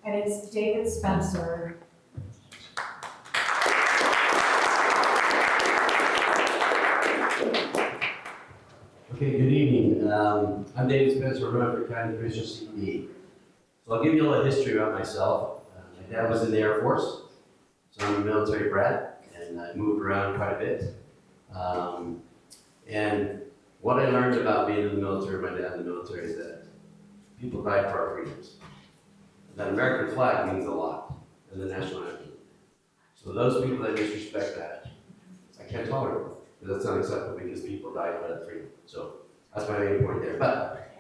and it's David Spencer. Okay, good evening. I'm David Spencer, running for County Commissioner CED. So I'll give you a little history about myself. My dad was in the Air Force, so I'm a military brat, and I moved around quite a bit. And what I learned about being in the military, my dad in the military, is that people died for our freedoms. And that American flag means a lot, and the national anthem. So those people that disrespect that, I can't tolerate it, because that's unacceptable because people died for that freedom. So that's my main point there. But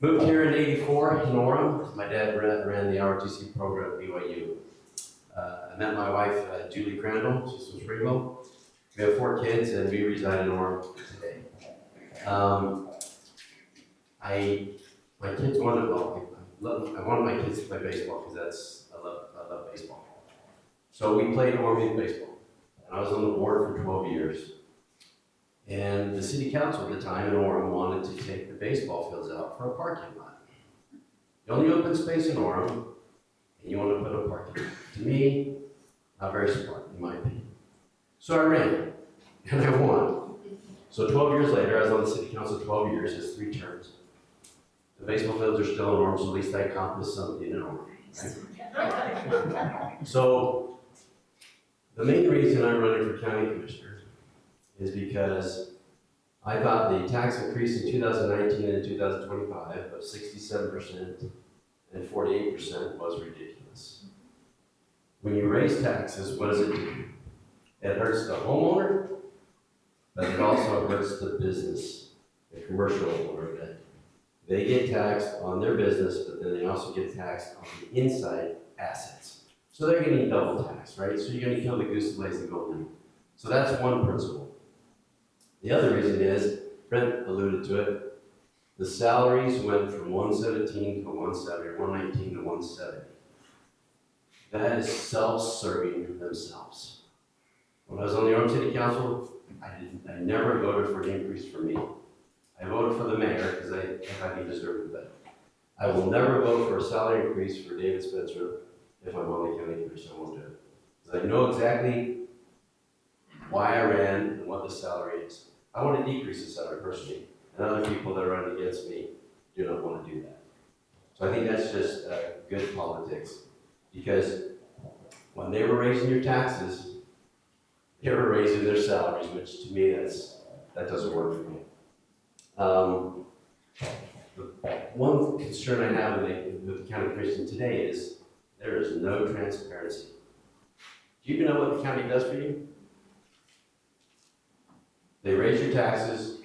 moved here in '84 in Orem. My dad ran the ROTC program at BYU. I met my wife, Julie Crandall. She's from Springville. We have 4 kids, and we reside in Orem today. My kids wanted, I wanted my kids to play baseball because I love baseball. So we played Orem Youth baseball, and I was on the board for 12 years. And the city council at the time in Orem wanted to take the baseball fields out for a parking lot. The only open space in Orem, and you want to put a parking lot. To me, not very smart, in my opinion. So I ran, and I won. So 12 years later, I was on the city council 12 years, it's 3 terms. The baseball fields are still in Orem, so at least I accomplished something in Orem. Right? So the main reason I'm running for county commissioner is because I thought the tax increase in 2019 and 2025 of 67% and 48% was ridiculous. When you raise taxes, what does it do? It hurts the homeowner, but it also hurts the business, the commercial owner. That they get taxed on their business, but then they also get taxed on the inside assets. So they're getting double taxed, right? So you're going to kill the goose that lays the golden egg. So that's one principle. The other reason is, Brent alluded to it, the salaries went from 117 to 170, or 119 to 170. That is self-serving themselves. When I was on the Orem City Council, I never voted for an increase for me. I voted for the mayor because I thought he deserved it better. I will never vote for a salary increase for David Spencer if I'm on the county commission. I won't do it. Because I know exactly why I ran and what the salary is. I want to decrease the salary personally, and other people that are running against me do not want to do that. So I think that's just good politics, because when they were raising your taxes, they were raising their salaries, which to me that doesn't work for me. One concern I have with the county commission today is there is no transparency. Do you even know what the county does for you? They raise your taxes,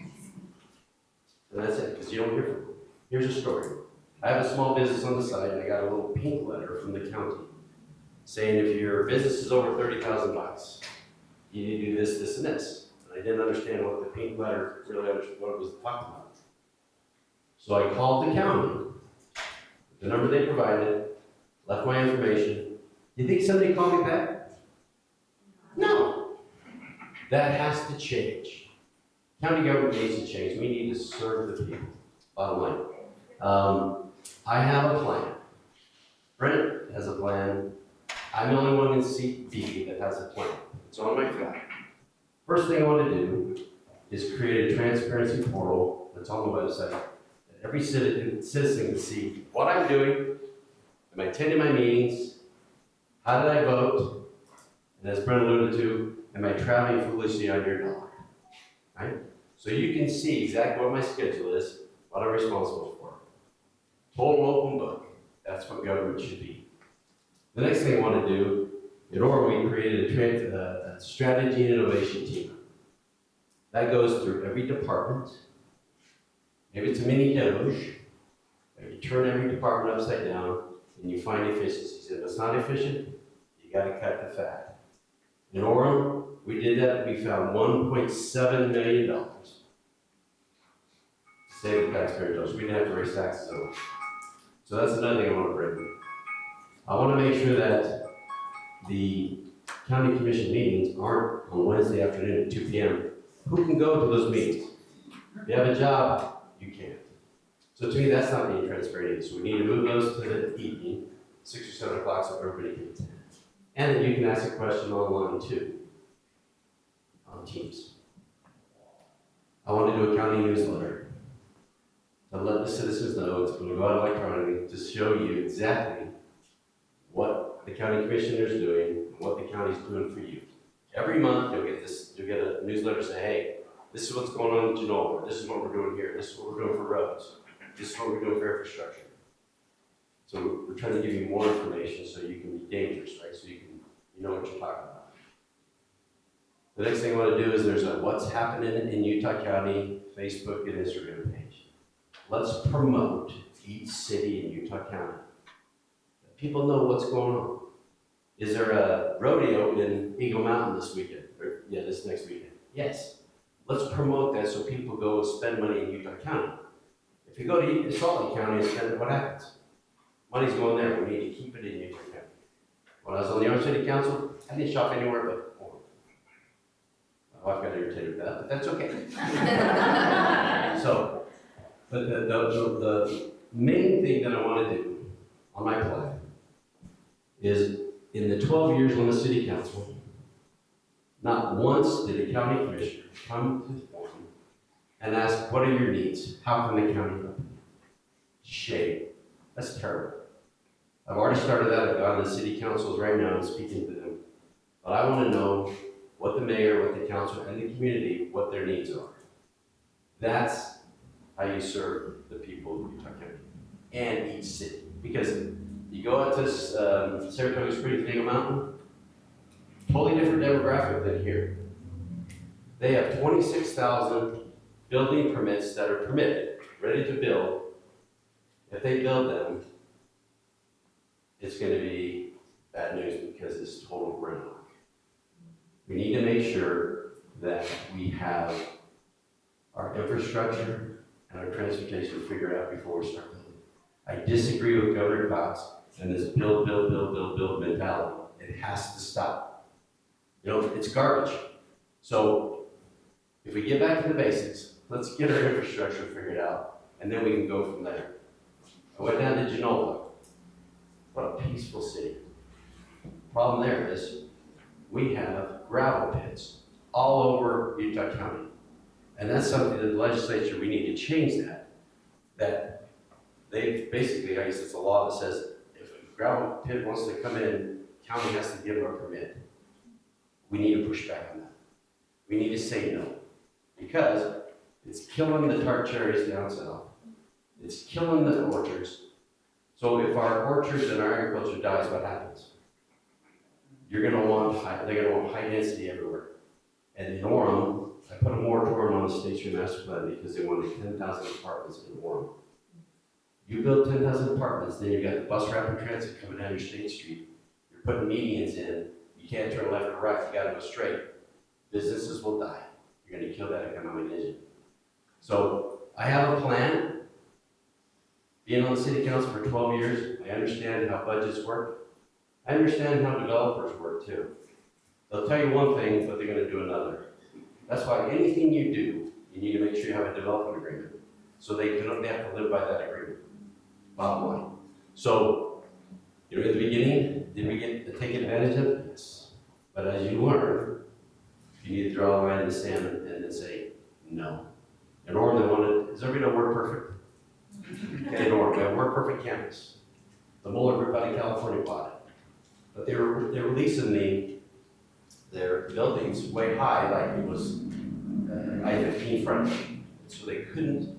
and that's it, because you don't hear from them. Here's a story. I have a small business on the side, and I got a little pink letter from the county saying if your business is over $30,000, you need to do this, this, and this. And I didn't understand what the pink letter really understood, what it was talking about. So I called the county, the number they provided, left my information. You think somebody called me back? No. That has to change. County government needs to change. We need to serve the people, bottom line. I have a plan. Brent has a plan. I'm the only one in seat B that has a plan. It's on my file. First thing I want to do is create a transparency portal that's on the website that every citizen can see what I'm doing, am I attending my meetings, how did I vote, and as Brent alluded to, am I traveling foolishly on your dollar? Right? So you can see exactly what my schedule is, what I'm responsible for. Total open book. That's what government should be. The next thing I want to do, in Orem, we created a strategy and innovation team. That goes through every department. Maybe it's a mini Doge. You turn every department upside down and you find efficiencies. If it's not efficient, you got to cut the fat. In Orem, we did that. We found $1.7 million to save the taxpayer dollars. We didn't have to raise taxes at all. So that's another thing I want to bring. I want to make sure that the county commission meetings aren't on Wednesday afternoon at 2 p.m. Who can go to those meetings? If you have a job, you can't. So to me, that's not being transparent either. So we need to move those to the evening. 6 or 7 o'clock so everybody can attend. And then you can ask a question online too, on Teams. I want to do a county newsletter to let the citizens know it's going to go out electronically to show you exactly what the county commissioner is doing and what the county's doing for you. Every month you'll get a newsletter say, hey, this is what's going on in Genoa, this is what we're doing here, this is what we're doing for roads, this is what we're doing for infrastructure. So we're trying to give you more information so you can be dangerous, right? So you know what you're talking about. The next thing I want to do is there's a What's Happening in Utah County Facebook and Instagram page. Let's promote each city in Utah County. Let people know what's going on. Is there a rodeo in Eagle Mountain this weekend? This next weekend. Yes. Let's promote that so people go spend money in Utah County. If you go to Salt Lake County and spend it, what happens? Money's going there. We need to keep it in Utah County. When I was on the Orange City Council, I didn't shop anywhere but home. My wife got irritated with that, but that's okay. But the main thing that I want to do on my plan is in the 12 years on the city council, not once did a county commissioner come to the forum and ask, what are your needs? How can the county help you? Shame. That's terrible. I've already started that. I've gone to the city councils right now and speaking to them. But I want to know what the mayor, what the council, and the community, what their needs are. That's how you serve the people of Utah County and each city. Because you go out to Saratoga Springs, Eagle Mountain, totally different demographic than here. They have 26,000 building permits that are permitted, ready to build. If they build them, it's going to be bad news because it's total gridlock. We need to make sure that we have our infrastructure and our transportation figured out before we start building. I disagree with Governor Cox and this build mentality. It has to stop. You know, it's garbage. So if we get back to the basics, let's get our infrastructure figured out, and then we can go from there. I went down to Genoa. What a peaceful city. Problem there is, we have gravel pits all over Utah County. And that's something that the legislature, we need to change that. That they basically, I guess it's a law that says if a gravel pit wants to come in, county has to give them a permit. We need to push back on that. We need to say no. Because it's killing the tart cherries down south. It's killing the orchards. So if our orchards and our agriculture dies, what happens? They're going to want high density everywhere. And in Orem, I put a moratorium on the State Street Master Plan because they wanted 10,000 apartments in Orem. You build 10,000 apartments, then you've got the bus rapid transit coming down your State Street. You're putting medians in. You can't turn left or right. You got to go straight. Businesses will die. You're going to kill that economic engine. So I have a plan. Being on the city council for 12 years, I understand how budgets work. I understand how developers work too. They'll tell you one thing, but they're going to do another. That's why anything you do, you need to make sure you have a development agreement. So they have to live by that agreement. Bottom line. So, in the beginning, did we get to take advantage of it? Yes. But as you learn, you need to draw a line in the sand and then say, no. In Orem, they wanted, does everybody know Word Perfect? Okay, in Orem, we have Word Perfect campus. The Mueller Group out of California bought it. But they're releasing their buildings way high, like it was I-15 frontage. So they couldn't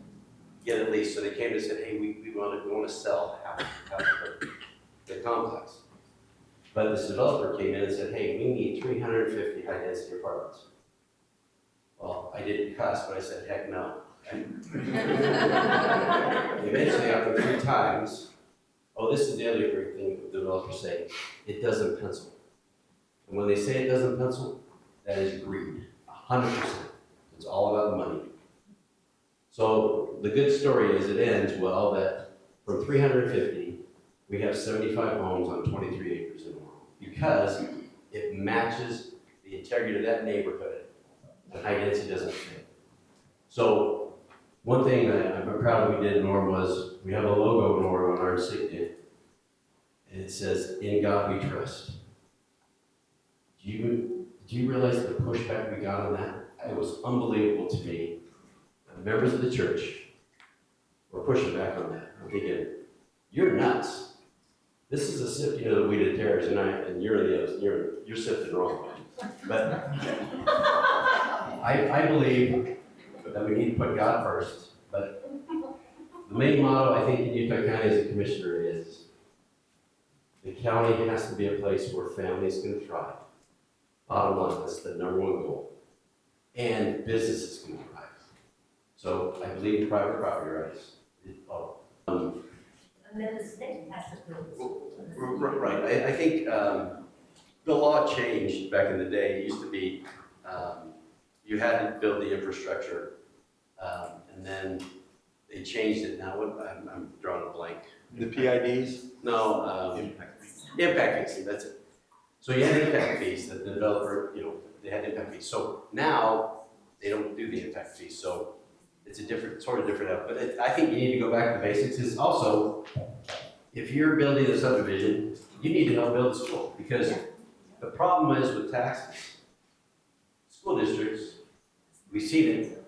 get a lease, so they came and said, hey, we want to sell half the complex. But this developer came in and said, hey, we need 350 high-density apartments. Well, I didn't cuss, but I said, heck no. Eventually, after 3 times, oh, this is the other great thing the developers say, it doesn't pencil. And when they say it doesn't pencil, that is greed, 100%. It's all about the money. So the good story is it ends well that from 350, we have 75 homes on 23 acres in Orem because it matches the integrity of that neighborhood and high density doesn't fit. So one thing that I'm proud of we did in Orem was we have a logo in Orem on our insignia. And it says, "In God we trust." Do you realize the pushback we got on that? It was unbelievable to me. Members of the church were pushing back on that. I'm thinking, you're nuts. This is a sifting of the wheat of tares, and you're sifting the wrong way. But I believe that we need to put God first. But the main motto I think in Utah County as a commissioner is the county has to be a place where families can thrive. Bottom line, that's the number one goal. And businesses can thrive. So I believe in private property rights. And then the state has to do it. Right. I think the law changed back in the day. It used to be you had to build the infrastructure, and then they changed it. Now I'm drawing a blank. The PIDs? No, impact fees. That's it. So you had impact fees. The developer, they had impact fees. So now they don't do the impact fees. So it's a different, sort of different. But I think you need to go back to basics. Is also, if you're building a subdivision, you need to help build a school, because the problem is with taxes. School districts, we see it,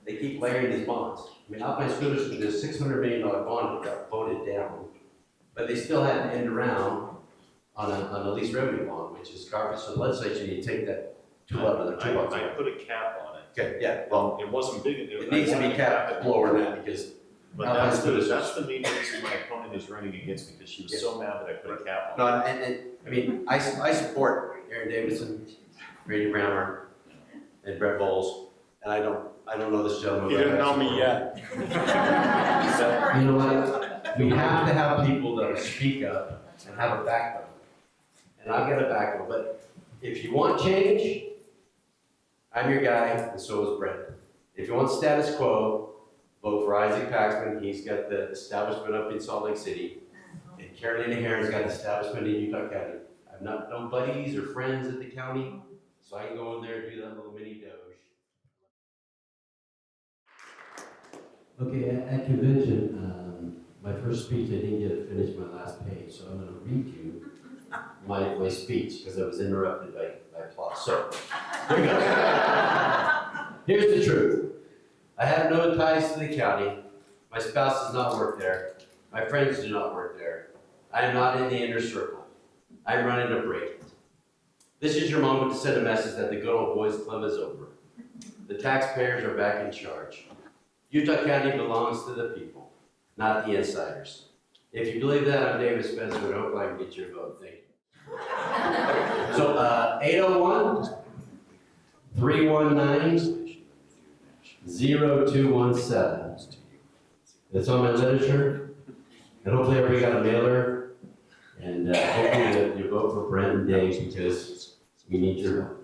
they keep layering these bonds. I mean, Alpine School District, there's $600 million bond that got voted down, but they still had to end around on a lease revenue bond, which is garbage. So the legislature need to take that I put a cap on it. Okay, yeah, well, It wasn't big. it needs to be capped lower than that, because But that's the main reason my opponent is running against me, because she was so mad that I put a cap no, on it. and I mean, I support Aaron Davidson, Brady Browner, and Brett Bowles, and I don't know this gentleman. You didn't know me yet. You know what? We have to have people that speak up and have a backbone. And I've got a backbone, but if you want change, I'm your guy, and so is Brett. If you want status quo, vote for Isaac Paxman. He's got the establishment up in Salt Lake City. And Carolina Heron's got the establishment in Utah County. I've not no buddies or friends at the county, so I can go in there and do that little mini doge. Okay, at convention, my first speech, I didn't get to finish my last page, so I'm going to read you my speech, because I was interrupted by applause. So, here we go. Here's the truth. I have no ties to the county. My spouse does not work there. My friends do not work there. I am not in the inner circle. I'm running a break. This is your moment to send a message that the good old boys club is over. The taxpayers are back in charge. Utah County belongs to the people, not the insiders. If you believe that, I'm David Spencer, and hopefully I can get your vote. Thank you. So, 801-319-0217. It's on my literature, and hopefully everybody got a mailer, and hopefully you vote for Brent and Dave, because we need your help.